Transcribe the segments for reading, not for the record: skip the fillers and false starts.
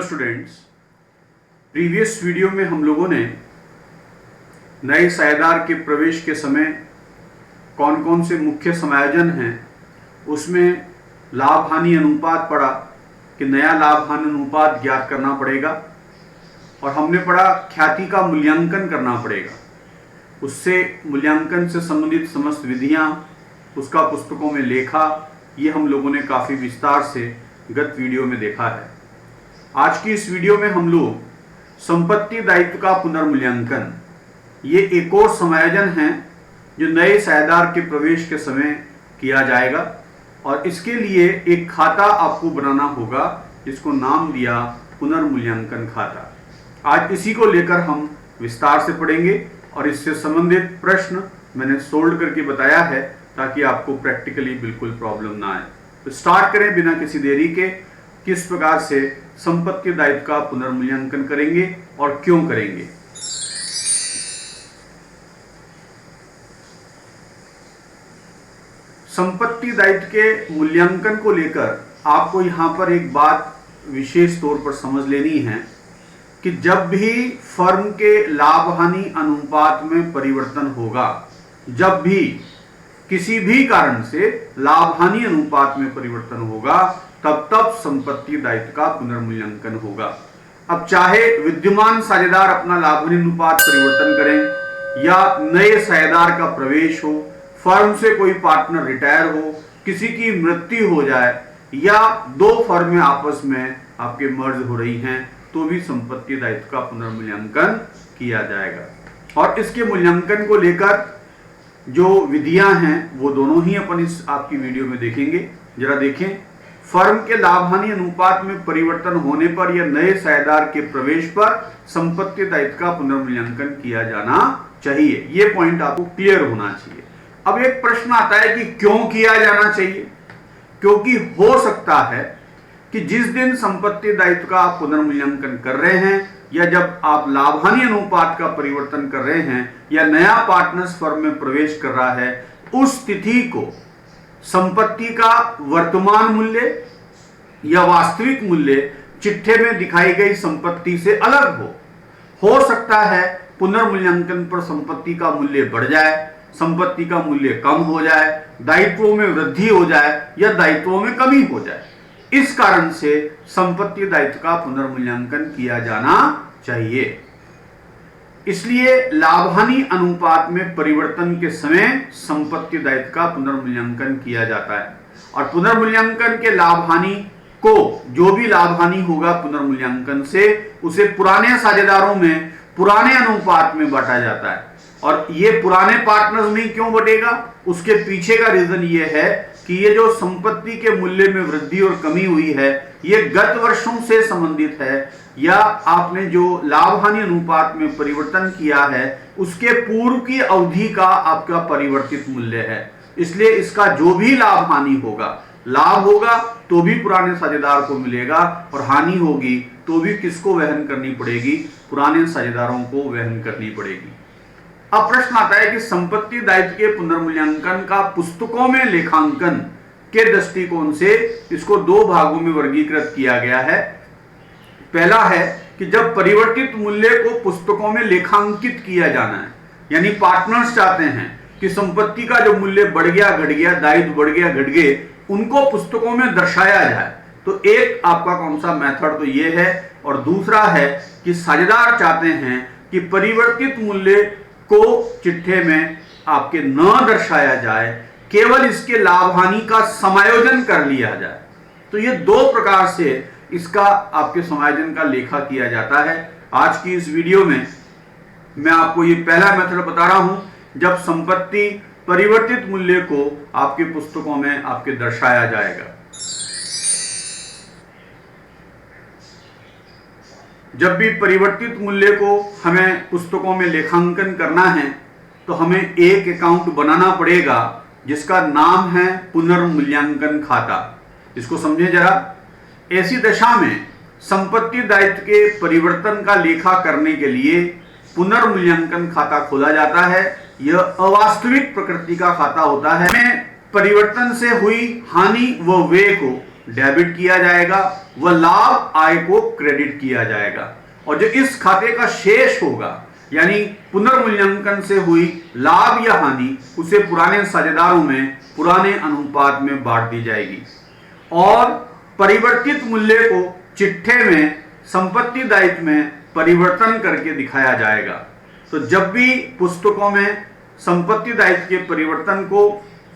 Hello students, previous video में हम लोगों ने नए साझेदार के प्रवेश के समय कौन कौन से मुख्य समायोजन हैं उसमें लाभ हानि अनुपात पढ़ा कि नया लाभ हानि अनुपात ज्ञात करना पड़ेगा और हमने पढ़ा ख्याति का मूल्यांकन करना पड़ेगा। उससे मूल्यांकन से संबंधित समस्त विधियां, उसका पुस्तकों में लेखा, ये हम लोगों ने काफ़ी विस्तार से गत वीडियो में देखा है। आज की इस वीडियो में हम लोग संपत्ति दायित्व का पुनर्मूल्यांकन, ये एक और समायोजन है जो नए साझेदार के प्रवेश के समय किया जाएगा और इसके लिए एक खाता आपको बनाना होगा जिसको नाम दिया पुनर्मूल्यांकन खाता। आज इसी को लेकर हम विस्तार से पढ़ेंगे और इससे संबंधित प्रश्न मैंने सोल्व करके बताया है ताकि आपको प्रैक्टिकली बिल्कुल प्रॉब्लम ना आए। तो स्टार्ट करें बिना किसी देरी के, किस प्रकार से संपत्ति दायित्व का पुनर्मूल्यांकन करेंगे और क्यों करेंगे। संपत्ति दायित्व के मूल्यांकन को लेकर आपको यहां पर एक बात विशेष तौर पर समझ लेनी है कि जब भी फर्म के लाभ हानि अनुपात में परिवर्तन होगा, जब भी किसी भी कारण से लाभ हानि अनुपात में परिवर्तन होगा, तब संपत्ति दायित्व का पुनर्मूल्यांकन होगा। अब चाहे विद्यमान साझेदार अपना लाभ हानि अनुपात परिवर्तन करें या नए साझेदार का प्रवेश हो, फर्म से कोई पार्टनर रिटायर हो, किसी की मृत्यु हो जाए या दो फर्में आपस में आपके मर्ज हो रही हैं, तो भी संपत्ति दायित्व का पुनर्मूल्यांकन किया जाएगा। और इसके मूल्यांकन को लेकर जो विधियां हैं वो दोनों ही अपन इस आपकी वीडियो में देखेंगे। जरा देखें, फर्म के लाभ हानि अनुपात में परिवर्तन होने पर या नए साझेदार के प्रवेश पर संपत्ति दायित्व का पुनर्मूल्यांकन किया जाना चाहिए। ये पॉइंट आपको क्लियर होना चाहिए। अब एक प्रश्न आता है कि क्यों किया जाना चाहिए? क्योंकि हो सकता है कि जिस दिन संपत्ति दायित्व का आप पुनर्मूल्यांकन कर रहे हैं या जब आप लाभ हानि अनुपात का परिवर्तन कर रहे हैं या नया पार्टनर्स फर्म में प्रवेश कर रहा है, उस तिथि को संपत्ति का वर्तमान मूल्य या वास्तविक मूल्य चिट्ठे में दिखाई गई संपत्ति से अलग हो सकता है पुनर्मूल्यांकन पर संपत्ति का मूल्य बढ़ जाए, संपत्ति का मूल्य कम हो जाए, दायित्वों में वृद्धि हो जाए या दायित्वों में कमी हो जाए। इस कारण से संपत्ति दायित्व का पुनर्मूल्यांकन किया जाना चाहिए। इसलिए लाभ हानि अनुपात में परिवर्तन के समय संपत्ति दायित्व का पुनर्मूल्यांकन किया जाता है और पुनर्मूल्यांकन के लाभ हानि को, जो भी लाभ हानि होगा पुनर्मूल्यांकन से, उसे पुराने साझेदारों में पुराने अनुपात में बांटा जाता है। और ये पुराने पार्टनर्स में क्यों बटेगा, उसके पीछे का रीजन ये है कि ये जो संपत्ति के मूल्य में वृद्धि और कमी हुई है, ये गत वर्षों से संबंधित है या आपने जो लाभ हानि अनुपात में परिवर्तन किया है उसके पूर्व की अवधि का आपका परिवर्तित मूल्य है। इसलिए इसका जो भी लाभ हानि होगा, लाभ होगा तो भी पुराने साझेदार को मिलेगा और हानि होगी तो भी किसको वहन करनी पड़ेगी? पुराने साझेदारों को वहन करनी पड़ेगी। अब प्रश्न आता है कि संपत्ति दायित्व के पुनर्मूल्यांकन का पुस्तकों में लेखांकन के दृष्टिकोण से इसको दो भागों में वर्गीकृत किया गया है। पहला है कि जब परिवर्तित मूल्य को पुस्तकों में लेखांकित किया जाना है, यानी पार्टनर्स चाहते हैं कि संपत्ति का जो मूल्य बढ़ गया घट गया, दायित्व बढ़ गया घट गए, उनको पुस्तकों में दर्शाया जाए। तो एक आपका कौन सा मेथड तो ये है, और दूसरा है कि साझेदार चाहते हैं कि परिवर्तित मूल्य को चिट्ठे में आपके न दर्शाया जाए, केवल इसके लाभ हानि का समायोजन कर लिया जाए। तो ये दो प्रकार से इसका आपके समायोजन का लेखा किया जाता है। आज की इस वीडियो में मैं आपको ये पहला मेथड बता रहा हूं, जब संपत्ति परिवर्तित मूल्य को आपके पुस्तकों में आपके दर्शाया जाएगा। जब भी परिवर्तित मूल्य को हमें पुस्तकों में लेखांकन करना है तो हमें एक अकाउंट बनाना पड़ेगा जिसका नाम है पुनर्मूल्यांकन खाता। इसको समझें जरा। ऐसी दशा में संपत्ति दायित्व के परिवर्तन का लेखा करने के लिए पुनर्मूल्यांकन खाता खोला जाता है। यह अवास्तविक प्रकृति का खाता होता है। परिवर्तन से हुई हानि व व्यय को डेबिट किया जाएगा, वह लाभ आय को क्रेडिट किया जाएगा, और जो इस खाते का शेष होगा यानी पुनर्मूल्यांकन से हुई लाभ या हानि उसे पुराने साझेदारों में पुराने अनुपात में बांट दी जाएगी, और परिवर्तित मूल्य को चिट्ठे में संपत्ति दायित्व में परिवर्तन करके दिखाया जाएगा। तो जब भी पुस्तकों में संपत्ति दायित्व के परिवर्तन को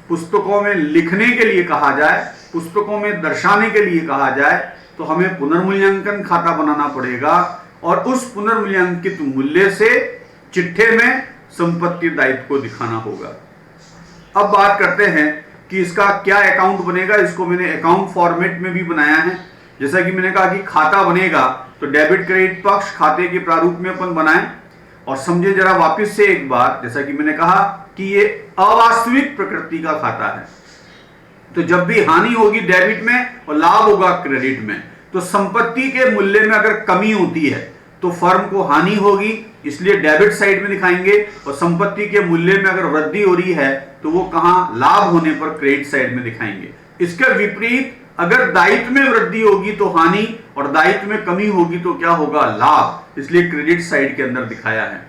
पुस्तकों में लिखने के लिए कहा जाए, पुस्तकों में दर्शाने के लिए कहा जाए, तो हमें पुनर्मूल्यांकन खाता बनाना पड़ेगा और उस पुनर्मूल्यांकित मूल्य से चिट्ठे में संपत्ति दायित्व को दिखाना होगा। अब बात करते हैं कि इसका क्या अकाउंट बनेगा। इसको मैंने अकाउंट फॉर्मेट में भी बनाया है। जैसा कि मैंने कहा कि खाता बनेगा तो डेबिट क्रेडिट पक्ष खाते के प्रारूप में अपन बनाएं, और समझे जरा वापस से एक बार, जैसा कि मैंने कहा कि ये अवास्तविक प्रकृति का खाता है, तो जब भी हानि होगी डेबिट में और लाभ होगा क्रेडिट में, तो संपत्ति के मूल्य में अगर कमी होती है तो फर्म को हानि होगी, इसलिए डेबिट साइड में दिखाएंगे, और संपत्ति के मूल्य में अगर वृद्धि हो रही है तो वो कहां, लाभ होने पर क्रेडिट साइड में दिखाएंगे। इसके विपरीत अगर दायित्व में वृद्धि होगी तो हानि और दायित्व में कमी होगी तो क्या होगा, लाभ, इसलिए क्रेडिट साइड के अंदर दिखाया है।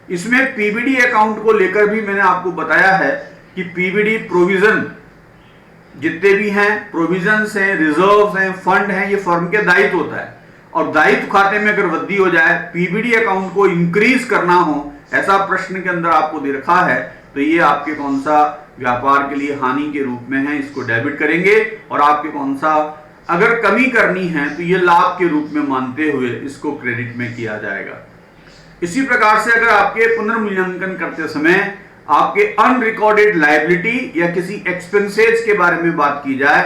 इसमें पीबीडी अकाउंट को लेकर भी मैंने आपको बताया है कि पीबीडी प्रोविजन जितने भी हैं, प्रोविजंस हैं, रिजर्व्स हैं, फंड हैं, ये फर्म के दायित्व होता है, और दायित्व खाते में अगर वृद्धि हो जाए, पीबीडी अकाउंट को इंक्रीज करना हो, ऐसा प्रश्न के अंदर आपको दे रखा है, तो ये आपके कौन सा व्यापार के लिए हानि के रूप में है, इसको डेबिट करेंगे, और आपके कौन सा अगर कमी करनी है तो ये लाभ के रूप में मानते हुए इसको क्रेडिट में किया जाएगा। इसी प्रकार से अगर आपके पुनर्मूल्यांकन करते समय आपके अनरिकॉर्डेड लायबिलिटी या किसी एक्सपेंसेस के बारे में बात की जाए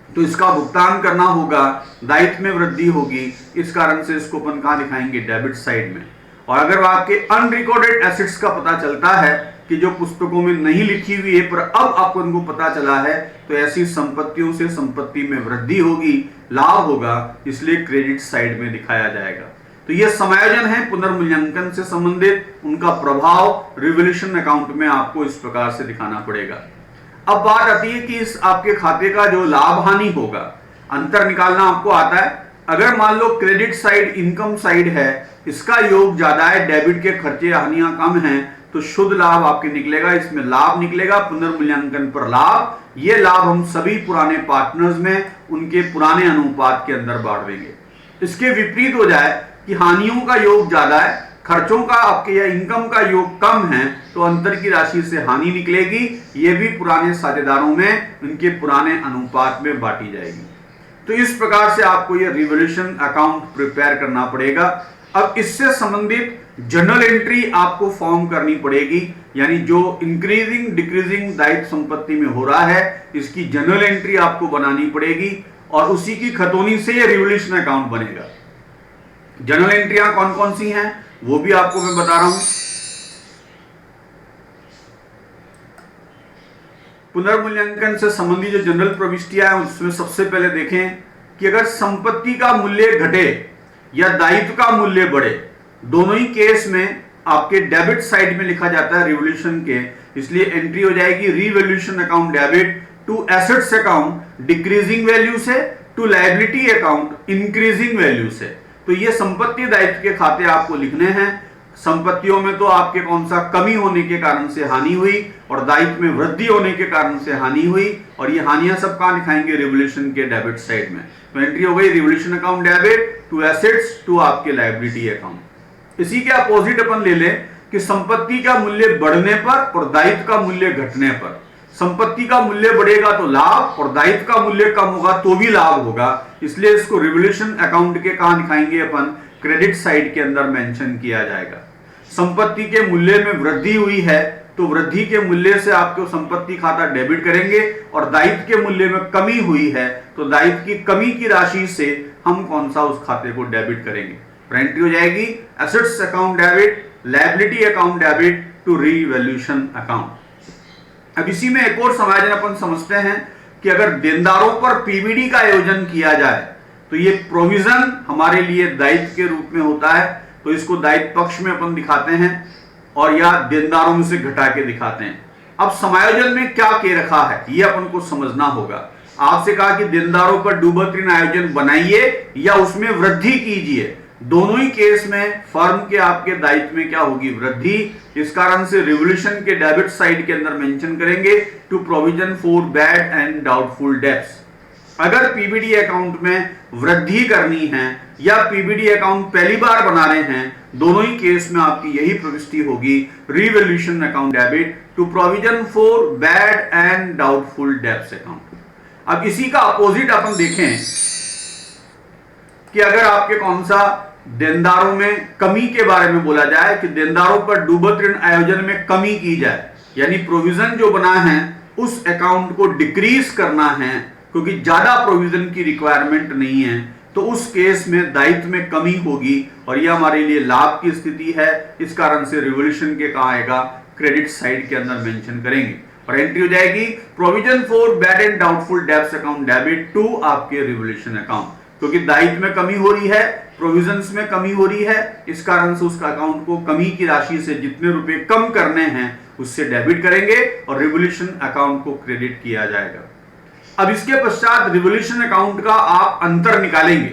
तो इसका भुगतान करना होगा, दायित्व में वृद्धि होगी, इस कारण से इसको अपन कहां दिखाएंगे, डेबिट साइड में। और अगर आपके अनरिकॉर्डेड एसेट्स का पता चलता है कि जो पुस्तकों में नहीं लिखी हुई है पर अब आपको उनको पता चला है, तो ऐसी संपत्तियों से संपत्ति में वृद्धि होगी, लाभ होगा, इसलिए क्रेडिट साइड में दिखाया जाएगा। तो ये समायोजन है पुनर्मूल्यांकन से संबंधित, उनका प्रभाव रिवोल्यूशन अकाउंट में आपको इस प्रकार से दिखाना पड़ेगा। अब बात आती है कि इस आपके खाते का जो लाभ हानि होगा, अंतर निकालना आपको आता है। अगर मान लो क्रेडिट साइड इनकम साइड है, इसका योग ज्यादा है, डेबिट के खर्चे हानियां कम हैं, तो शुद्ध लाभ आपके निकलेगा, इसमें लाभ निकलेगा पुनर्मूल्यांकन पर लाभ। ये लाभ हम सभी पुराने पार्टनर्स में उनके पुराने अनुपात के अंदर बांट देंगे। इसके विपरीत हो जाए कि हानियों का योग ज्यादा है, खर्चों का आपके या इनकम का योग कम है, तो अंतर की राशि से हानि निकलेगी, ये भी पुराने साझेदारों में उनके पुराने अनुपात में बांटी जाएगी। तो इस प्रकार से आपको ये रिवोल्यूशन अकाउंट प्रिपेयर करना पड़ेगा। अब इससे संबंधित जर्नल एंट्री आपको फॉर्म करनी पड़ेगी, यानी जो इंक्रीजिंग डिक्रीजिंग दायित्व संपत्ति में हो रहा है, इसकी जर्नल एंट्री आपको बनानी पड़ेगी, और उसी की खतौनी से ये रिवोल्यूशन अकाउंट बनेगा। जर्नल एंट्रियां कौन कौन सी हैं वो भी आपको मैं बता रहा हूं। पुनर्मूल्यांकन से संबंधित जो जनरल प्रविष्टियां हैं उसमें सबसे पहले देखें कि अगर संपत्ति का मूल्य घटे या दायित्व का मूल्य बढ़े, दोनों ही केस में आपके डेबिट साइड में लिखा जाता है रिवोल्यूशन के, इसलिए एंट्री हो जाएगी revaluation account debit to assets account decreasing value से to liability account increasing value से। तो ये संपत्ति दायित्व के खाते आपको लिखने हैं। संपत्तियों में तो आपके कौन सा कमी होने के कारण से हानि हुई और दायित्व में वृद्धि होने के कारण से हानि हुई, और ये हानियां सब कहां दिखाएंगे, रिवोल्यूशन के डेबिट साइड में। तो एंट्री हो गई revaluation account debit to assets to आपके लायबिलिटी अकाउंट। इसी के अपोजिट अपन ले लें कि संपत्ति का मूल्य बढ़ने पर और दायित्व का मूल्य घटने पर। संपत्ति का मूल्य बढ़ेगा तो लाभ, और दायित्व का मूल्य कम होगा तो भी लाभ होगा, इसलिए इसको रिवोल्यूशन अकाउंट के कहां दिखाएंगे अपन, क्रेडिट साइड के अंदर मेंशन किया जाएगा। संपत्ति के मूल्य में वृद्धि हुई है तो वृद्धि के मूल्य से आपको संपत्ति खाता डेबिट करेंगे, और दायित्व के मूल्य में कमी हुई है तो दायित्व की कमी की राशि से हम कौन सा उस खाते को डेबिट करेंगे। एंट्री हो जाएगी assets account debit liability account debit to revolution account. अब इसी में एक और समायोजन अपन समझते हैं कि अगर देनदारों पर पीबीडी का आयोजन किया जाए तो ये प्रोविजन हमारे लिए दायित्व के रूप में होता है, तो इसको दायित्व पक्ष में अपन दिखाते हैं और या देनदारों में से घटा के दिखाते हैं। अब समायोजन में क्या के रखा है ये अपन को समझना होगा। आपसे कहा कि देनदारों पर डूबत ऋण आयोजन बनाइए या उसमें वृद्धि कीजिए। दोनों ही केस में फर्म के आपके दायित्व में क्या होगी? वृद्धि। इस कारण से रिवोल्यूशन के डेबिट साइड के अंदर मेंशन करेंगे to provision for bad and doubtful debts. अगर पीबीडी अकाउंट में वृद्धि करनी है या पीबीडी अकाउंट पहली बार बना रहे हैं, दोनों ही केस में आपकी यही प्रविष्टि होगी, revaluation account debit to provision for bad and doubtful debts account. अब इसी का अपोजिट अपन देखें कि अगर आपके कौन सा देनदारों में कमी के बारे में बोला जाए कि देनदारों पर डूबत ऋण आयोजन में कमी की जाए, यानी प्रोविजन जो बना है उस अकाउंट को डिक्रीज करना है क्योंकि ज्यादा प्रोविजन की रिक्वायरमेंट नहीं है, तो उस केस में दायित्व में कमी होगी और यह हमारे लिए लाभ की स्थिति है। इस कारण से रिवोल्यूशन के कहा आएगा? क्रेडिट साइड के अंदर मेंशन करेंगे और एंट्री हो जाएगी provision for bad and doubtful debts account debit to आपके रिवोल्यूशन अकाउंट, क्योंकि दायित्व में कमी हो रही है, प्रोविजंस में कमी हो रही है, इस कारण से उसका अकाउंट को कमी की राशि से जितने रुपए कम करने हैं उससे डेबिट करेंगे और रिवोल्यूशन अकाउंट को क्रेडिट किया जाएगा। अब इसके पश्चात रिवोल्यूशन अकाउंट का आप अंतर निकालेंगे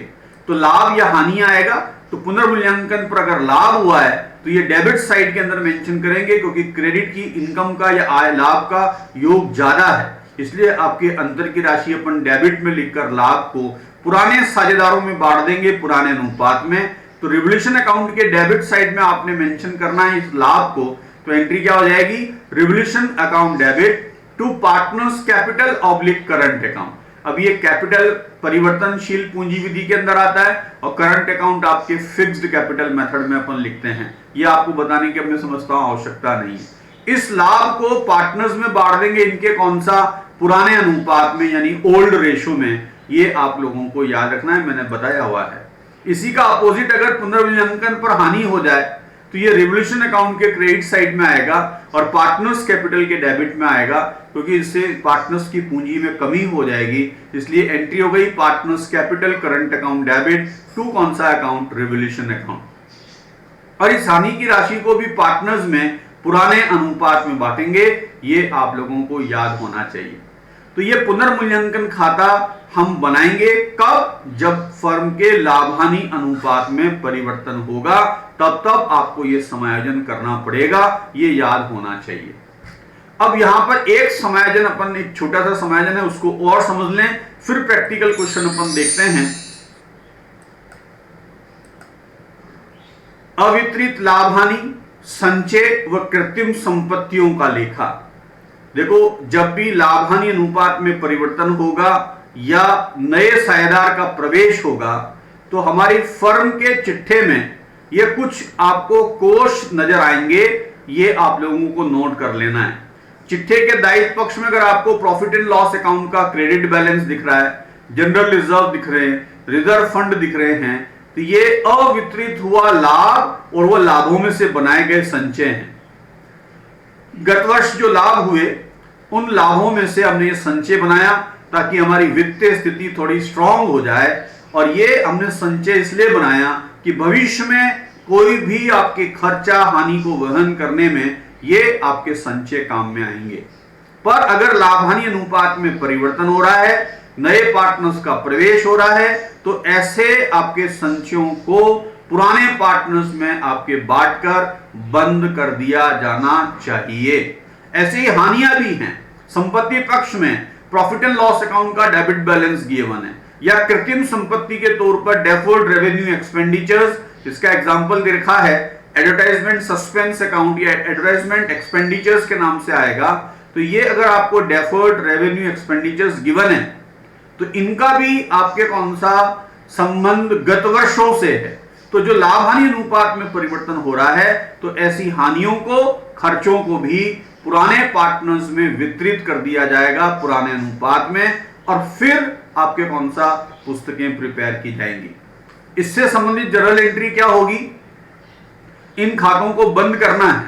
तो लाभ या हानि आएगा। तो पुनर्मूल्यांकन पर अगर लाभ हुआ है तो ये डेबिट साइड के अंदर मेंशन करेंगे क्योंकि क्रेडिट की इनकम का या आय लाभ का योग ज्यादा है, इसलिए आपके अंतर की राशि अपन डेबिट में लिखकर लाभ को पुराने साझेदारों में बांट देंगे पुराने अनुपात में। तो रिवोल्यूशन अकाउंट के डेबिट साइड में आपने मेंशन करना है इस लाभ को, तो एंट्री क्या हो जाएगी? Revaluation account debit to partners capital oblique current account. अब ये कैपिटल परिवर्तनशील पूंजी विधि के अंदर आता है और करंट अकाउंट आपके फिक्स्ड कैपिटल मेथड में अपन लिखते हैं। ये आपको बताने की अपने समझता हूं आवश्यकता नहीं है। इस लाभ को पार्टनर्स में बांट देंगे इनके कौन सा? पुराने अनुपात में, यानी ओल्ड रेशो में। ये आप लोगों को याद रखना है, मैंने बताया हुआ है। इसी का अपोजिट अगर पुनर्मूल्यांकन पर हानि हो जाए तो ये रिवोल्यूशन अकाउंट के क्रेडिट साइड में आएगा और पार्टनर्स कैपिटल के डेबिट में आएगा, क्योंकि इससे पार्टनर्स की पूंजी में कमी हो जाएगी। इसलिए एंट्री हो गई partners capital current account debit to कौन सा अकाउंट? Revolution account. और इस हानि की राशि को भी पार्टनर्स में पुराने अनुपात में बांटेंगे, ये आप लोगों को याद होना चाहिए। तो ये पुनर्मूल्यांकन खाता हम बनाएंगे कब? जब फर्म के लाभ हानि अनुपात में परिवर्तन होगा, तब आपको ये समायोजन करना पड़ेगा, ये याद होना चाहिए। अब यहां पर एक समायोजन अपन, एक छोटा सा समायोजन है, उसको और समझ लें, फिर प्रैक्टिकल क्वेश्चन अपन देखते हैं। अवितरित लाभ हानि, संचय व कृत्रिम संपत्तियों का लेखा। देखो, जब भी लाभ हानि अनुपात में परिवर्तन होगा या नए साझेदार का प्रवेश होगा तो हमारी फर्म के चिट्ठे में ये कुछ आपको कोष नजर आएंगे, ये आप लोगों को नोट कर लेना है। चिट्ठे के दायित्व पक्ष में अगर आपको प्रॉफिट एंड लॉस अकाउंट का क्रेडिट बैलेंस दिख रहा है, जनरल रिजर्व दिख रहे हैं, रिजर्व फंड दिख रहे हैं, तो ये अवितरित हुआ लाभ और वह लाभों में से बनाए गए संचय हैं। गत वर्ष जो लाभ हुए उन लाभों में से हमने ये संचय बनाया ताकि हमारी वित्तीय स्थिति थोड़ी स्ट्रांग हो जाए। और ये हमने संचय इसलिए बनाया कि भविष्य में कोई भी आपके खर्चा हानि को वहन करने में ये आपके संचय काम में आएंगे। पर अगर लाभ हानि अनुपात में परिवर्तन हो रहा है, नए पार्टनर्स का प्रवेश हो रहा है, तो ऐसे आपके संचयों को पुराने पार्टनर्स में आपके बांटकर बंद कर दिया जाना चाहिए। ऐसे ही हानियां भी हैं। संपत्ति पक्ष में प्रॉफिट एंड लॉस अकाउंट का डेबिट बैलेंस गिवन है, या कृत्रिम संपत्ति के तौर पर डेफर्ड रेवेन्यू एक्सपेंडिचर्स, इसका एग्जांपल दे रखा है एडवर्टाइजमेंट सस्पेंस अकाउंट या एडवर्टाइजमेंट एक्सपेंडिचर्स के नाम से आएगा। तो ये अगर आपको डेफर्ड रेवेन्यू एक्सपेंडिचर्स गिवन है तो इनका भी आपके कौन सा संबंध गत वर्षों से है। तो जो लाभ हानि अनुपात में परिवर्तन हो रहा है तो ऐसी हानियों को, खर्चों को भी पुराने पार्टनर्स में वितरित कर दिया जाएगा पुराने अनुपात में, और फिर आपके कौन सा पुस्तकें प्रिपेयर की जाएंगी। इससे संबंधित जर्नल एंट्री क्या होगी? इन खातों को बंद करना है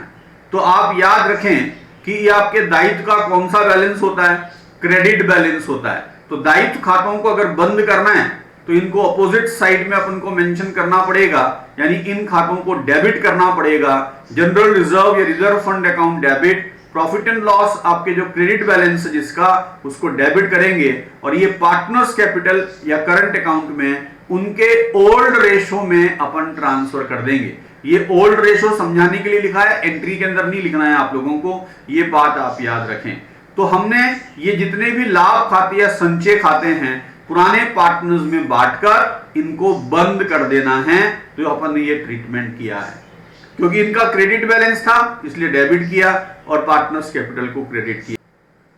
तो आप याद रखें कि ये आपके दायित्व का कौन सा बैलेंस होता है? क्रेडिट बैलेंस होता है। तो दायित्व खातों को अगर बंद करना है तो इनको अपोजिट साइड में अपन को मेंशन करना पड़ेगा, यानी इन खातों को डेबिट करना पड़ेगा। जनरल रिजर्व या reserve fund account debit profit and loss आपके जो क्रेडिट बैलेंस है जिसका, उसको डेबिट करेंगे और ये पार्टनर्स कैपिटल या करंट अकाउंट में उनके ओल्ड रेशो में अपन ट्रांसफर कर देंगे। ये ओल्ड रेशो समझाने के लिए लिखा है, एंट्री के अंदर नहीं लिखना है आप लोगों को, ये बात आप याद रखें। तो हमने ये जितने भी लाभ खाते या संचय खाते हैं पुराने पार्टनर्स में बांटकर इनको बंद कर देना है। तो अपन ने ये ट्रीटमेंट किया है, क्योंकि इनका क्रेडिट बैलेंस था इसलिए डेबिट किया और पार्टनर्स कैपिटल को क्रेडिट किया।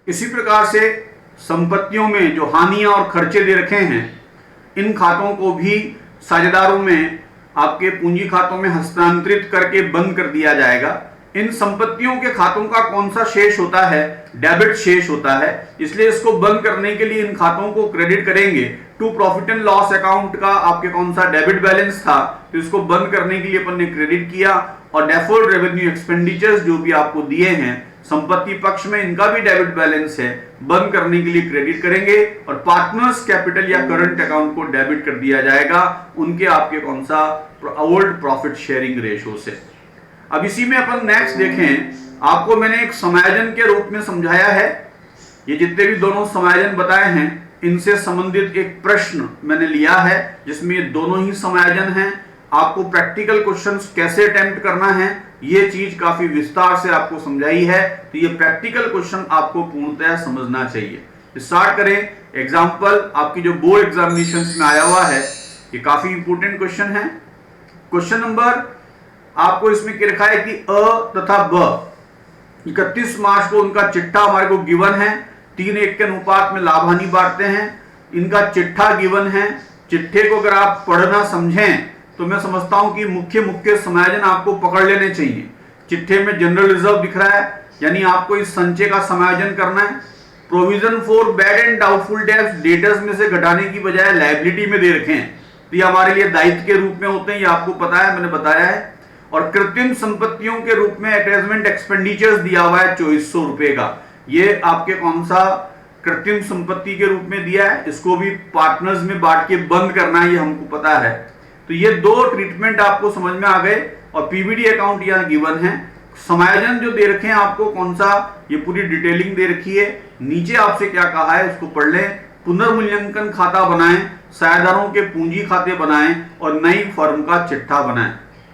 इसी प्रकार से संपत्तियों में जो हानियां और खर्चे दे रखे हैं इन खातों को भी साझेदारों में आपके पूंजी खातों में हस्तांतरित करके बंद कर दिया जाएगा। इन संपत्तियों के खातों का कौन सा शेष होता है? डेबिट शेष होता है, इसलिए इसको बंद करने के लिए इन खातों को क्रेडिट करेंगे। To profit and loss account का आपके कौन सा डेबिट बैलेंस था, तो इसको बंद करने के लिए अपन ने क्रेडिट किया। और डेफर्ड रेवेन्यू एक्सपेंडिचर्स जो भी आपको दिए हैं संपत्ति पक्ष में, इनका भी डेबिट बैलेंस है, बंद करने के लिए क्रेडिट करेंगे और पार्टनर्स कैपिटल या करंट अकाउंट को डेबिट कर दिया जाएगा उनके आपके कौन सा ओल्ड प्रॉफिट शेयरिंग रेशो से। अब इसी में अपन नेक्स्ट देखें, आपको मैंने एक समायोजन के रूप में समझाया है। ये जितने भी दोनों समायोजन बताए हैं इनसे संबंधित एक प्रश्न मैंने लिया है जिसमें ये दोनों ही समायोजन हैं। आपको प्रैक्टिकल क्वेश्चंस कैसे अटेम्प्ट करना है ये चीज काफी विस्तार से आपको समझाई है, तो ये प्रैक्टिकल क्वेश्चन आपको पूर्णतः समझना चाहिए। स्टार्ट करें। एग्जाम्पल आपकी जो बोर्ड एग्जामिनेशन में आया हुआ है, ये काफी इंपोर्टेंट क्वेश्चन है। क्वेश्चन नंबर आपको इसमें क्या लिखा है कि अ तथा ब 31 मार्च को उनका चिट्ठा हमारे को गिवन है, 3:1 के अनुपात में लाभ हानि बांटते हैं। इनका चिट्ठा गिवन है। चिट्ठे को अगर आप पढ़ना समझें तो मैं समझता हूं कि मुख्य समायोजन आपको पकड़ लेने चाहिए। चिट्ठे में जनरल रिजर्व दिख रहा है, यानी आपको इस संचय का समायोजन करना है। Provision for bad and doubtful debts debtors में से घटाने की बजाय लायबिलिटी में दे रखे हैं, तो ये हमारे लिए दायित्व के रूप में होते हैं, ये आपको पता है, मैंने बताया है। और कृत्रिम संपत्तियों के रूप में अटैचमेंट एक्सपेंडिचर्स दिया हुआ है 2400 रुपए का, ये आपके कौन सा कृत्रिम संपत्ति के रूप में दिया है, इसको भी पार्टनर्स में बांट के बंद करना है, ये हमको पता है। तो ये दो ट्रीटमेंट आपको समझ में आ गए और पीवीडी अकाउंट यहाँ गिवन है। समायोजन जो दे रखे हैं आपको कौन सा, ये पूरी डिटेलिंग दे रखी है। नीचे आपसे क्या कहा है उसको पढ़ लें। पुनर्मूल्यांकन खाता बनाएं, साझेदारों के पूंजी खाते बनाएं और नई फर्म का चिट्ठा बनाएं।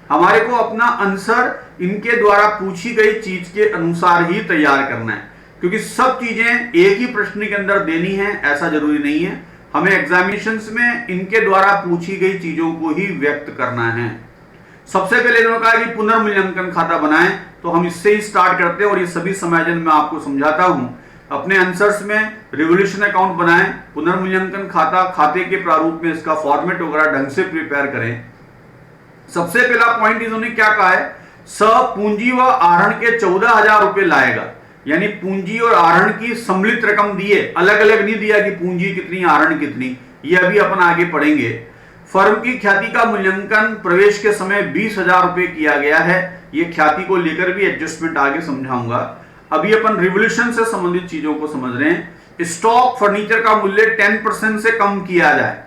हमारे को अपना आंसर इनके द्वारा पूछी गई चीज के अनुसार ही तैयार करना है, क्योंकि सब चीजें एक ही प्रश्न के अंदर देनी है ऐसा जरूरी नहीं है। हमें एग्जामिनेशंस में इनके द्वारा पूछी गई चीजों को ही व्यक्त करना है। सबसे पहले इन्होंने कहा कि पुनर्मूल्यांकन खाता बनाएं, तो हम इससे ही स्टार्ट करते हैं और ये सभी समायोजन मैं आपको समझाता हूं। अपने आंसर्स में रिवोल्यूशन अकाउंट बनाएं, पुनर्मूल्यांकन खाता, खाते के प्रारूप में इसका फॉर्मेट वगैरह ढंग से प्रिपेयर करें। सबसे पहला पॉइंट इन्होंने क्या कहा है, पूंजी व आहरण के 14,000 रुपए लाएगा, यानी पूंजी और आहरण की सम्मिलित रकम दिए, अलग अलग नहीं दिया कि पूंजी कितनी आहरण कितनी, ये अभी अपन आगे पढ़ेंगे। फर्म की ख्याति का मूल्यांकन प्रवेश के समय 20,000 रुपए किया गया है, ये ख्याति को लेकर भी एडजस्टमेंट आगे समझाऊंगा। अभी अपन रिवोल्यूशन से संबंधित चीजों को समझ रहे हैं। स्टॉक फर्नीचर का मूल्य 10% से कम किया जाए।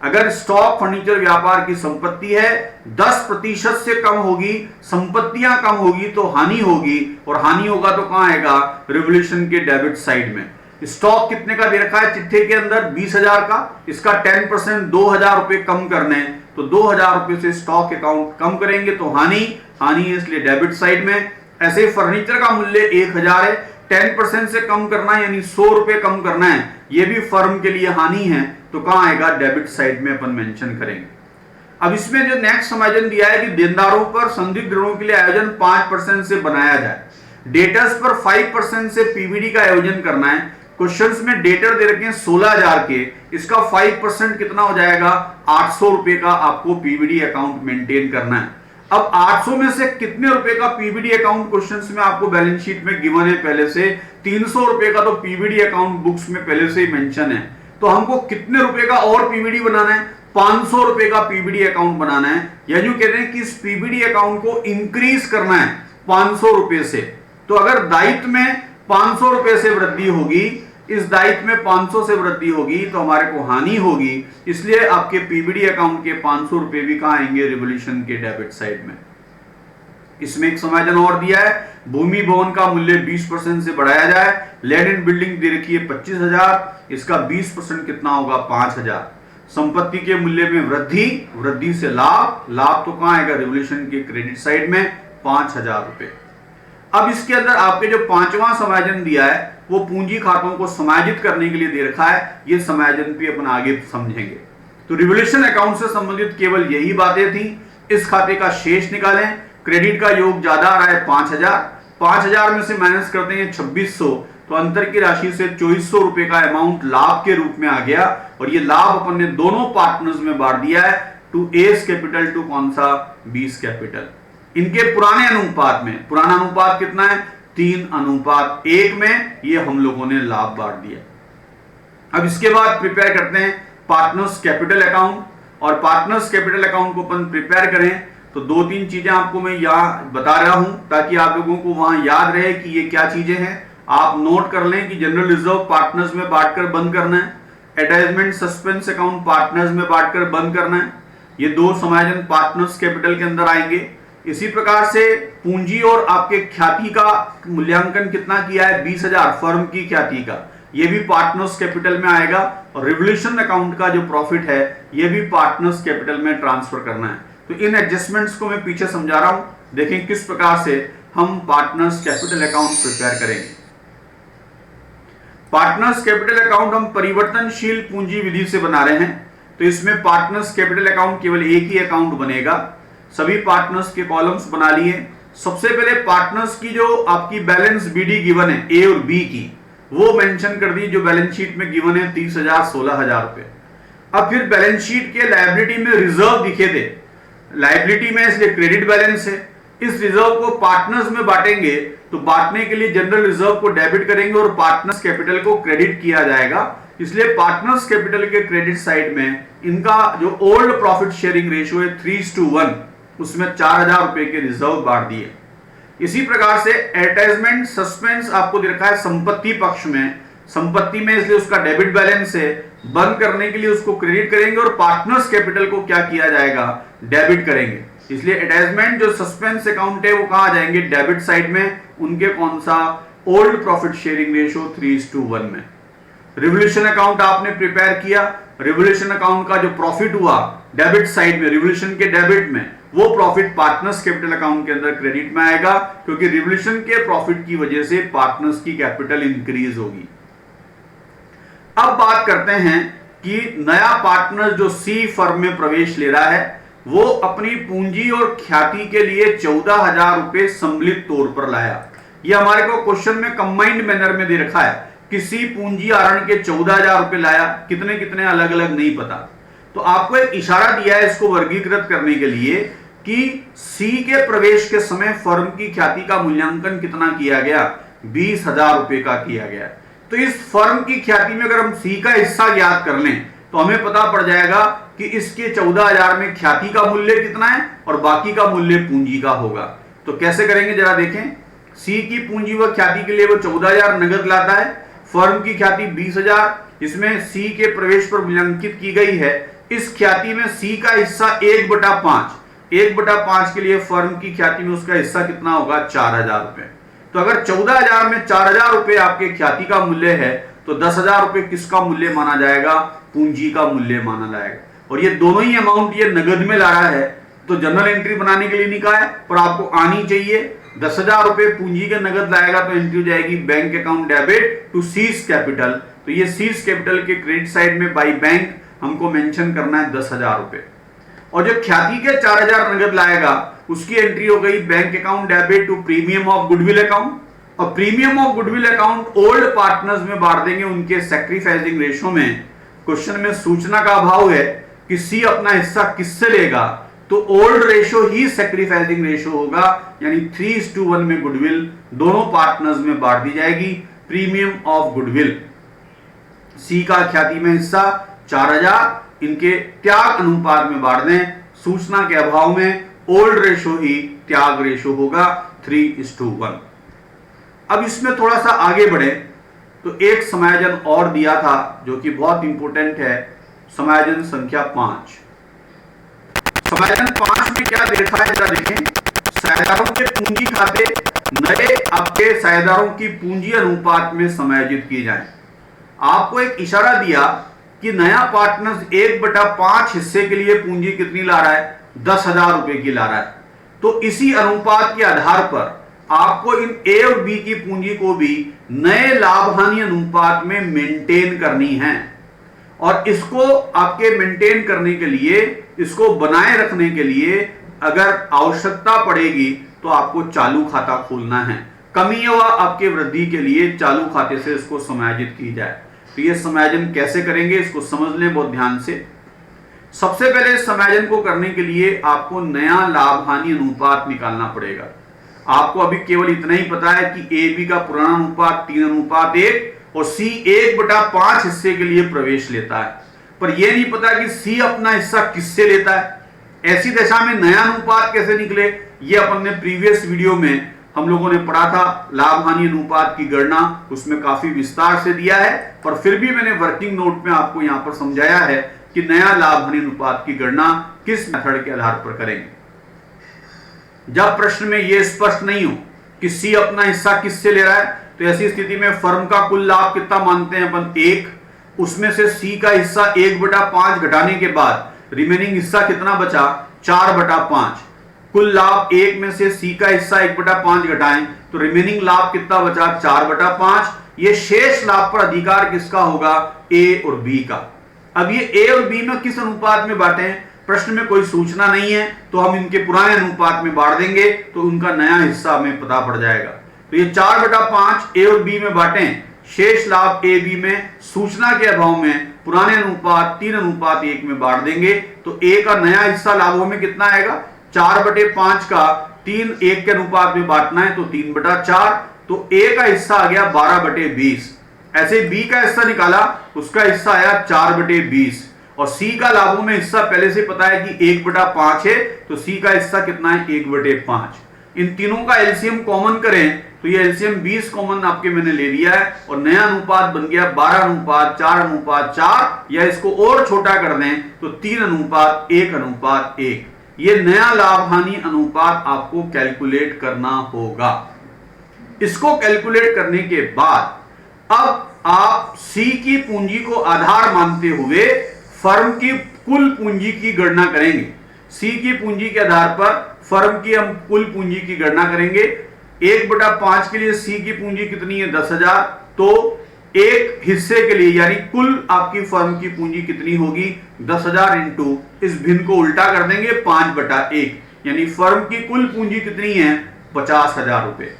अगर स्टॉक फर्नीचर व्यापार की संपत्ति है 10% से कम होगी, संपत्तियां कम होगी तो हानि होगी, और हानि होगा तो कहां आएगा, रिवोल्यूशन के डेबिट साइड में। स्टॉक कितने का दे रखा है चिट्ठे के अंदर, 20,000 का, इसका 10% 2,000 रुपए कम करने, तो 2,000 रुपए से स्टॉक अकाउंट कम करेंगे तो हानि है, इसलिए डेबिट साइड में। ऐसे ही फर्नीचर का मूल्य 1,000 है, 10% से कम करना है यानी 100 रुपए कम करना है, यह भी फर्म के लिए हानि है, तो कहां आएगा, डेबिट साइड में अपन मेंशन करेंगे। अब इसमें जो नेक्स्ट समायोजन दिया है कि देनदारों पर संदिग्ध ऋणों के लिए आयोजन 5% से बनाया जाए, डेटर्स पर 5% से पीवीडी का आयोजन करना है। क्वेश्चंस में डेटर दे रखे हैं 16,000 के, इसका 5% कितना हो जाएगा, 800 रुपए का आपको पीवीडी अकाउंट मेंटेन करना है। अब 800 में से कितने रुपए का पीवीडी अकाउंट क्वेश्चंस में आपको बैलेंस शीट में गिवन है पहले से, 300 रुपए का तो पीवीडी अकाउंट बुक्स में पहले से ही मेंशन है, तो हमको कितने रुपए का और पीवीडी बनाना है, 500 रुपए का पीवीडी अकाउंट बनाना है। या जो कहते हैं कि इस पीवीडी अकाउंट को इंक्रीज करना है 500 रुपए से। तो अगर दायित्व में 500 रुपए से वृद्धि होगी, इस दायित्व में 500 से वृद्धि होगी तो हमारे को हानि होगी, इसलिए आपके पीवीडी अकाउंट के 500 रुपए भी कहां आएंगे, रिवोल्यूशन के डेबिट साइड में। इसमें एक समायोजन और दिया है, भूमि भवन का मूल्य 20% से बढ़ाया जाए। लैंड एंड बिल्डिंग दे रखी है 25,000, इसका 20% कितना होगा 5,000। संपत्ति के मूल्य में वृद्धि, वृद्धि से लाभ, लाभ तो कहां आएगा रिवोल्यूशन के क्रेडिट साइड में 5,000 रुपए। अब इसके अंदर आपके जो पांचवा समायोजन दिया है वो पूंजी खातों को समायोजित करने के लिए दे रखा है, ये समायोजन भी अपन आगे समझेंगे। तो रिवोल्यूशन अकाउंट से संबंधित केवल यही बातें थी। इस खाते का शेष निकालें, क्रेडिट का योग ज्यादा आ रहा है 5,000, 5,000 में से माइनस करते हैं 2600, तो अंतर की राशि से 2400 रुपए का अमाउंट लाभ के रूप में आ गया, और ये लाभ अपन ने दोनों पार्टनर्स में बांट दिया है, टू एस कैपिटल टू कौन सा बीस कैपिटल। इनके पुराने अनुपात में, पुराना अनुपात कितना है 3:1 में, ये हम लोगों ने लाभ बांट दिया। अब इसके बाद प्रिपेयर करते हैं पार्टनर्स कैपिटल अकाउंट, और पार्टनर्स कैपिटल अकाउंट को अपन प्रिपेयर करें तो दो तीन चीजें आपको मैं यहां बता रहा हूं ताकि आप लोगों को वहां याद रहे कि ये क्या चीजें हैं। आप नोट कर लें कि जनरल रिजर्व पार्टनर्स में बांटकर बंद करना है, अटैचमेंट सस्पेंस अकाउंट पार्टनर्स में बांटकर बंद करना है, ये दो समायोजन पार्टनर्स कैपिटल के अंदर आएंगे। इसी प्रकार से पूंजी और आपके ख्याति का मूल्यांकन कितना किया है 20,000 फर्म की ख्याति का, ये भी पार्टनर्स कैपिटल में आएगा, और रिवोल्यूशन अकाउंट का जो प्रॉफिट है ये भी पार्टनर्स कैपिटल में ट्रांसफर करना है। तो इन एडजस्टमेंट्स को मैं पीछे समझा रहा हूं, देखें किस प्रकार से हम पार्टनर्स कैपिटल अकाउंट प्रिपेयर करेंगे। पार्टनर्स कैपिटल अकाउंट हम परिवर्तनशील पूंजी विधि से बना रहे हैं, तो इसमें पार्टनर्स कैपिटल अकाउंट केवल एक ही अकाउंट बनेगा। सभी पार्टनर्स के कॉलम्स बना लिए। सबसे पहले पार्टनर्स की जो आपकी बैलेंस बीडी गिवन है ए और बी की, वो मेंशन कर दी जो बैलेंस शीट में गिवन है 30,000 16,000 रुपए। अब फिर बैलेंस शीट के लायबिलिटी में रिजर्व दिखे थे, लायबिलिटी में इसलिए क्रेडिट बैलेंस है, इस रिजर्व को पार्टनर्स में बांटेंगे तो बांटने के लिए जनरल रिजर्व को डेबिट करेंगे और पार्टनर्स कैपिटल को क्रेडिट किया जाएगा। इसलिए पार्टनर्स कैपिटल के क्रेडिट साइड में इनका जो ओल्ड प्रॉफिट शेयरिंग रेशियो है 3:1, उसमें 4,000 रुपए के रिजर्व बांट दिए। इसी प्रकार से अटैचमेंट सस्पेंस आपको दे रखा है संपत्ति पक्ष में, संपत्ति में इसलिए उसका डेबिट बैलेंस है, बंद करने के लिए उसको क्रेडिट करेंगे और पार्टनर्स कैपिटल को क्या किया जाएगा डेबिट करेंगे। इसलिए अटैचमेंट जो सस्पेंस अकाउंट है वो कहां जाएंगे डेबिट साइड में, उनके कौन सा ओल्ड प्रॉफिट शेयरिंग रेशियो 3:1 में। रिवोल्यूशन अकाउंट आपने प्रिपेयर किया, रिवोल्यूशन अकाउंट का जो प्रॉफिट हुआ डेबिट साइड में, रिवोल्यूशन के डेबिट में, वो प्रॉफिट पार्टनर्स कैपिटल अकाउंट के अंदर क्रेडिट में आएगा, क्योंकि रिवोल्यूशन के प्रॉफिट की वजह से पार्टनर्स की कैपिटल इंक्रीज होगी। अब बात करते हैं कि नया पार्टनर जो सी फर्म में प्रवेश ले रहा है वो अपनी पूंजी और ख्याति के लिए 14,000 रुपए सम्मिलित तौर पर लाया। ये हमारे को क्वेश्चन में कंबाइंड मैनर में दे रखा है कि सी पूंजी आहरण के 14,000 रुपए लाया, कितने कितने अलग अलग नहीं पता। तो आपको एक इशारा दिया है इसको वर्गीकृत करने के लिए कि सी के प्रवेश के समय फर्म की ख्याति का मूल्यांकन कितना किया गया 20,000 रुपए का किया गया। तो इस फर्म की ख्याति में अगर हम सी का हिस्सा ज्ञात कर लें तो हमें पता पड़ जाएगा कि इसके 14,000 में ख्याति का मूल्य कितना है और बाकी का मूल्य पूंजी का होगा। तो कैसे करेंगे जरा देखें। सी की पूंजी व ख्याति के लिए वो 14,000 नगद लाता है, फर्म की ख्याति 20,000, इसमें सी के प्रवेश पर मूल्यांकित की गई है। इस ख्याति में सी का हिस्सा 1/5, 1/5 के लिए फर्म की ख्याति में उसका हिस्सा कितना होगा 4,000 रुपए। तो अगर 14,000 में 4,000 रुपए आपके ख्याति का मूल्य है तो 10,000 रुपए किसका मूल्य माना जाएगा, पूंजी का मूल्य माना जाएगा। और ये दोनों ही अमाउंट ये नगद में ला रहा है, तो जनरल एंट्री बनाने के लिए नहीं कहा है पर आपको आनी चाहिए। 10,000 रुपए पूंजी के नगद लाएगा तो एंट्री हो जाएगी bank account debit to C's capital. तो ये सीज कैपिटल के क्रेडिट साइड में बाई बैंक हमको मेंशन करना है 10,000 रुपए। और जो ख्याति के 4,000 नगद लाएगा उसकी एंट्री हो गई bank account debit to premium of goodwill account. और premium of goodwill account old partners में बांट देंगे उनके सैक्रिफाइसिंग रेशो में। क्वेश्चन में सूचना का अभाव है कि सी अपना हिस्सा किससे लेगा, तो ओल्ड रेशो ही सैक्रिफाइसिंग रेशो होगा, यानी 3:1 में गुडविल दोनों पार्टनर्स में बांट दी जाएगी। प्रीमियम ऑफ गुडविल सी का ख्याति में हिस्सा 4,000 इनके त्याग अनुपात में बांट दें। सूचना के अभाव में ओल्ड रेशो ही त्याग रेशो होगा 3:1। अब इसमें थोड़ा सा आगे बढ़े तो एक समायोजन और दिया था जो कि बहुत इंपॉर्टेंट है, समायोजन संख्या 5। समायोजन 5 में क्या दे रखा है जरा देखें। साझेदारों के पूंजी खाते नए आपके साझेदारों की पूंजी अनुपात में समायोजित किए जाएं। आपको एक इशारा दिया कि नया पार्टनर्स 1/5 हिस्से के लिए पूंजी कितनी ला रहा है, 10,000 रुपए की ला रहा है। तो इसी अनुपात के आधार पर आपको इन ए और बी की पूंजी को भी नए लाभ हानि अनुपात में मेंटेन करनी है। और इसको आपके मेंटेन करने के लिए, इसको बनाए रखने के लिए अगर आवश्यकता पड़ेगी तो आपको चालू खाता खोलना है। कमी व आपके वृद्धि के लिए चालू खाते से इसको समायोजित की जाए। तो ये समायोजन कैसे करेंगे इसको समझ लें बहुत ध्यान से। सबसे पहले समायोजन को करने के लिए आपको नया लाभ हानि अनुपात निकालना पड़ेगा। आपको अभी केवल इतना ही पता है कि ए बी का पुराना अनुपात 3:1 और सी 1/5 हिस्से के लिए प्रवेश लेता है, पर यह नहीं पता कि सी अपना हिस्सा किससे लेता है। ऐसी दशा में नया अनुपात कैसे निकले, यह अपन ने प्रीवियस वीडियो में हम लोगों ने पढ़ा था। लाभ हानि अनुपात की गणना उसमें काफी विस्तार से दिया है, पर फिर भी मैंने वर्किंग नोट में आपको यहां पर समझाया है कि नया लाभ हानि अनुपात की गणना किस मेथड के आधार पर करेंगे। जब प्रश्न में यह स्पष्ट नहीं हो कि सी अपना हिस्सा किससे ले रहा है, तो ऐसी स्थिति में फर्म का कुल लाभ कितना मानते हैं अपन, 1। उसमें से सी का हिस्सा 1/5 घटाने के बाद रिमेनिंग हिस्सा कितना बचा, 4/5। कुल लाभ 1 में से सी का हिस्सा 1/5 घटाएं तो रिमेनिंग लाभ कितना बचा, 4/5। ये शेष लाभ पर अधिकार किसका होगा, ए और बी का। अब ये ए और बी में किस अनुपात में बांटे, प्रश्न में कोई सूचना नहीं है, तो हम इनके पुराने अनुपात में बांट देंगे तो उनका नया हिस्सा हमें पता पड़ जाएगा। तो ये 4/5 ए और बी में बांटें, शेष लाभ ए बी में सूचना के अभाव में पुराने अनुपात 3:1 में बांट देंगे। तो ए का नया हिस्सा लाभों में कितना आएगा, 4/5 का 3:1 के अनुपात में बांटना है तो 3/4। तो ए का हिस्सा आ गया 12/20। ऐसे बी का हिस्सा निकाला, उसका हिस्सा आया 4/20 और सी का लाभों में हिस्सा पहले से पता है कि 1/5 है, तो सी का हिस्सा कितना है, 1/5। इन तीनों का एलसीएम कॉमन करें तो ये एलसीएम 20 कॉमन आपके मैंने ले लिया है और नया अनुपात बन गया 12:4:4, या इसको और छोटा कर दें तो 3:1:1। ये नया लाभ हानि अनुपात आपको कैलकुलेट करना होगा। इसको कैलकुलेट करने के बाद अब आप सी की पूंजी को आधार मानते हुए फर्म की कुल पूंजी की गणना करेंगे। सी की पूंजी के आधार पर फर्म की हम कुल पूंजी की गणना करेंगे। 1/5 के लिए सी की पूंजी कितनी है, 10,000। तो एक हिस्से के लिए यानी कुल आपकी फर्म की पूंजी कितनी होगी, 10,000 इंटू इस भिन्न को उल्टा कर देंगे 5/1, यानी फर्म की कुल पूंजी कितनी है, 50,000 रुपए।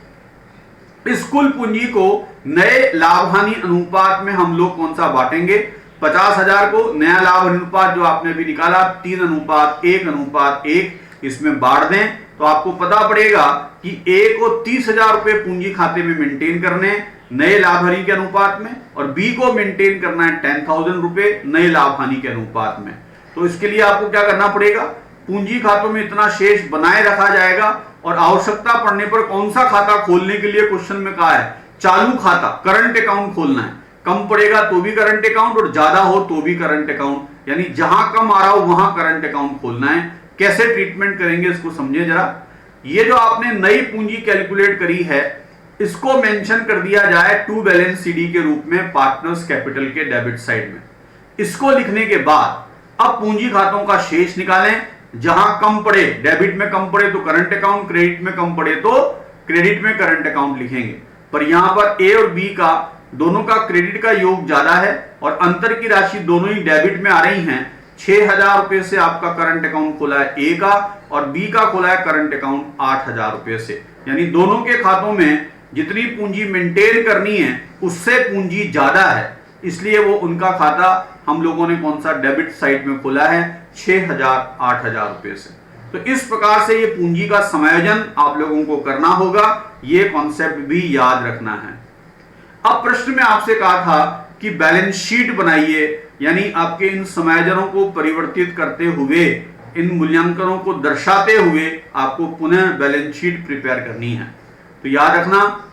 इस कुल पूंजी को नए लाभ हानि अनुपात में हम लोग कौन सा बांटेंगे, 50,000 को नया लाभ अनुपात जो आपने अभी निकाला 3:1:1 इसमें बांट दें तो आपको पता पड़ेगा कि ए को 30,000 रुपए पूंजी खाते में मेंटेन करने नए लाभ हानि के अनुपात में, और बी को मेंटेन करना है 10,000 रुपए नए लाभ हानि के अनुपात में। तो इसके लिए आपको क्या करना पड़ेगा, पूंजी खातों में इतना शेष बनाए रखा जाएगा और आवश्यकता पड़ने पर कौन सा खाता खोलने के लिए क्वेश्चन में कहा है, चालू खाता करंट अकाउंट खोलना है। कम पड़ेगा तो भी करंट अकाउंट और ज्यादा हो तो भी करंट अकाउंट, यानी जहां कम आ रहा हो वहां करंट अकाउंट खोलना है। कैसे ट्रीटमेंट करेंगे इसको समझिए जरा। ये जो आपने नई पूंजी कैलकुलेट करी है इसको मेंशन कर दिया जाए टू बैलेंस सीडी के रूप में पार्टनर्स कैपिटल के डेबिट साइड में। इसको लिखने के बाद अब पूंजी खातों का शेष निकालें। जहां कम पड़े, डेबिट में कम पड़े तो करंट अकाउंट, क्रेडिट में कम पड़े तो क्रेडिट में करंट अकाउंट लिखेंगे। पर यहां पर ए और बी का दोनों का क्रेडिट का योग ज्यादा है और अंतर की राशि दोनों ही डेबिट में आ रही हैं। 6,000 रुपए से आपका करंट अकाउंट खोला है ए का और बी का खोला है करंट अकाउंट 8,000 रुपए से, यानी दोनों के खातों में जितनी पूंजी मेंटेन करनी है उससे पूंजी ज्यादा है, इसलिए वो उनका खाता हम लोगों ने कौन सा डेबिट साइड में खोला है 6,000 8,000 रुपए से। तो इस प्रकार से ये पूंजी का समायोजन आप लोगों को करना होगा, ये कॉन्सेप्ट भी याद रखना है। अब प्रश्न में आपसे कहा था कि बैलेंस शीट बनाइए, यानी आपके इन समायोजनों को परिवर्तित करते हुए, इन मूल्यांकनों को दर्शाते हुए आपको पुनः बैलेंस शीट प्रिपेयर करनी है। तो याद रखना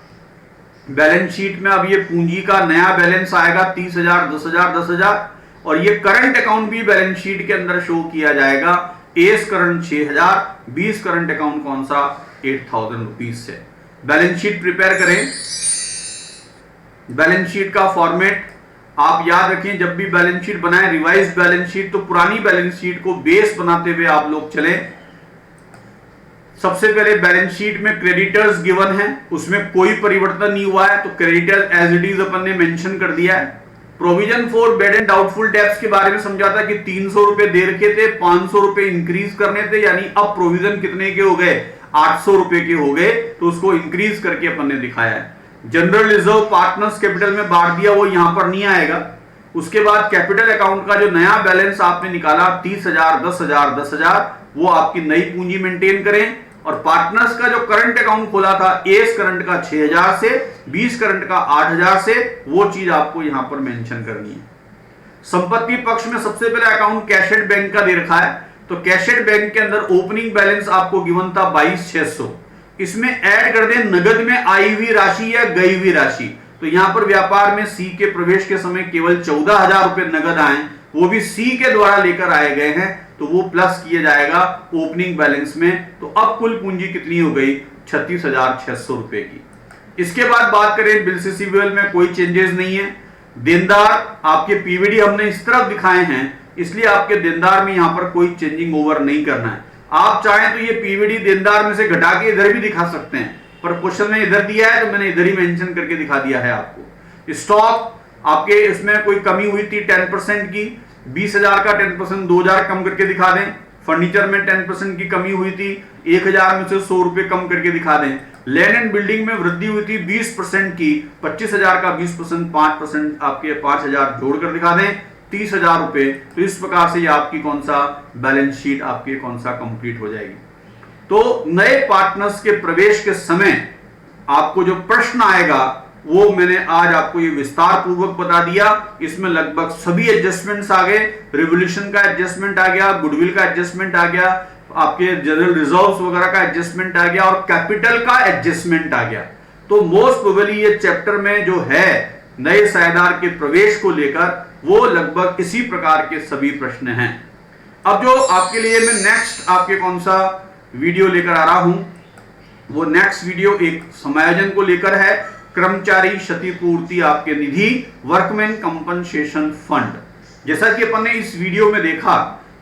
बैलेंस शीट में अब ये पूंजी का नया बैलेंस आएगा 30,000 10,000 10,000 और ये करंट अकाउंट भी बैलेंस शीट के अंदर शो किया जाएगा। एस करंट 6,000, 20 करंट अकाउंट कौन सा 8,000 रुपीज से। बैलेंस शीट प्रिपेयर करें। बैलेंस शीट का फॉर्मेट आप याद रखें, जब भी बैलेंस शीट बनाएं, रिवाइज बैलेंस शीट, तो पुरानी बैलेंस शीट को बेस बनाते हुए आप लोग चलें। सबसे पहले बैलेंस शीट में क्रेडिटर्स गिवन है, उसमें कोई परिवर्तन नहीं हुआ है, तो क्रेडिटर्स एज इट इज अपन ने मेंशन कर दिया है। Provision for bad and doubtful debts के बारे में समझा था कि 300 रुपए दे रखे थे, 500 रुपए इंक्रीज करने थे, यानी अब प्रोविजन कितने के हो गए, 800 रुपए के हो गए, तो उसको इंक्रीज करके अपन ने दिखाया है। जनरल रिजर्व पार्टनर्स कैपिटल में बांट दिया, वो यहां पर नहीं आएगा। उसके बाद कैपिटल अकाउंट का जो नया बैलेंस आपने निकाला 30,000, 10,000, 10,000, वो आपकी नई पूंजी मेंटेन करें। और पार्टनर्स का जो करंट अकाउंट खोला था, एस करंट का 6,000 से, 20 करंट का 8,000 से, वो चीज आपको यहां पर मेंशन करनी है। संपत्ति पक्ष में सबसे पहले अकाउंट कैशेड बैंक का दे रखा है, तो कैशेड बैंक के अंदर ओपनिंग बैलेंस आपको गिवन था 22,600। इसमें ऐड कर दें नगद में आई हुई राशि या गई हुई राशि, तो यहां पर व्यापार में सी के प्रवेश के समय केवल 14,000 रुपए नगद आए, वो भी सी के द्वारा लेकर आए गए हैं, तो वो प्लस किया जाएगा ओपनिंग बैलेंस में। तो अब कुल पूंजी कितनी हो गई, 36,600 रुपए की। इसके बाद बात करें बिल रिसीवेबल में कोई चेंजेस नहीं है। देनदार आपके पीवीडी हमने इस तरफ दिखाए हैं, इसलिए आपके देनदार में यहां पर कोई चेंजिंग ओवर नहीं करना है। आप चाहें तो ये पीवीडी देनदार में से घटा के इधर भी दिखा सकते हैं, पर क्वेश्चन में इधर दिया है तो मैंने इधर ही मेंशन करके दिखा दिया है आपको। स्टॉक आपके इसमें कोई कमी हुई थी 10% की, 20,000 का 10% 2,000 कम करके दिखा दें। फर्नीचर में 10% की कमी हुई थी, 1,000 में से 100 रुपए कम करके दिखा दें। लैंड एंड बिल्डिंग में वृद्धि हुई थी 20% की, 25,000 का 20% 5% आपके 5,000 जोड़कर दिखा दें, 30,000 रुपए। तो इस प्रकार से ये आपकी कौन सा बैलेंस शीट आपकी कौन सा कंप्लीट हो जाएगी। तो नए पार्टनर्स के प्रवेश के समय आपको जो प्रश्न आएगा वो मैंने आज आपको ये विस्तार पूर्वक बता दिया। इसमें लगभग सभी एडजस्टमेंट्स आ गए, रिवोल्यूशन का एडजस्टमेंट आ गया, गुडविल का एडजस्टमेंट आ गया, आपके जनरल रिजर्व्स वगैरह का एडजस्टमेंट आ गया और कैपिटल का एडजस्टमेंट आ गया। तो मोस्ट प्रोबेबली ये चैप्टर में जो है नए साझेदार के प्रवेश को लेकर वो लगभग इसी प्रकार के सभी प्रश्न हैं। अब जो आपके लिए मैं नेक्स्ट आपके कौन सा वीडियो लेकर आ रहा हूं, वो नेक्स्ट वीडियो एक समायोजन को लेकर है, कर्मचारी क्षतिपूर्ति आपके निधि, वर्कमैन कंपनसेशन फंड। जैसा कि अपन ने इस वीडियो में देखा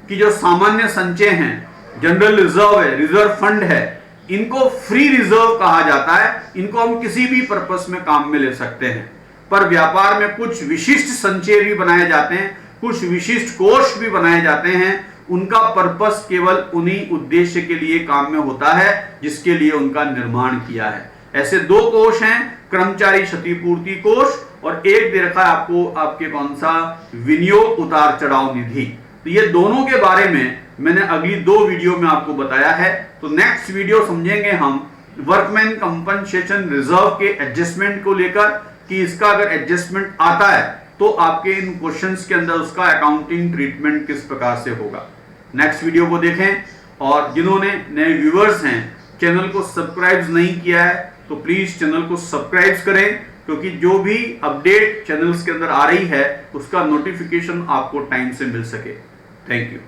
कि जो सामान्य संचय हैं, जनरल रिजर्व है, रिजर्व फंड है, इनको फ्री रिजर्व कहा जाता है। इनको हम किसी भी पर्पस में काम में ले सकते हैं, पर व्यापार में कुछ विशिष्ट संचय भी बनाए जाते हैं, कुछ विशिष्ट कोष भी बनाए जाते हैं। उनका पर्पस केवल उन्हीं उद्देश्य के लिए काम में होता है जिसके लिए उनका निर्माण किया है। ऐसे दो कोष हैं, कर्मचारी क्षतिपूर्ति कोष और एक दे रखा है आपको आपके कौन सा विनियोग उतार चढ़ाव निधि। तो ये दोनों के बारे में मैंने अगली 2 वीडियो में आपको बताया है। तो नेक्स्ट वीडियो समझेंगे हम वर्कमैन कंपनसेशन रिजर्व के एडजस्टमेंट को लेकर कि इसका अगर एडजस्टमेंट आता है तो आपके इन क्वेश्चंस के अंदर उसका अकाउंटिंग ट्रीटमेंट किस प्रकार से होगा। नेक्स्ट वीडियो को देखें, और जिन्होंने नए व्यूअर्स हैं चैनल को सब्सक्राइब नहीं किया है तो प्लीज चैनल को सब्सक्राइब करें, क्योंकि जो भी अपडेट चैनल्स के अंदर आ रही है उसका नोटिफिकेशन आपको टाइम से मिल सके। Thank you.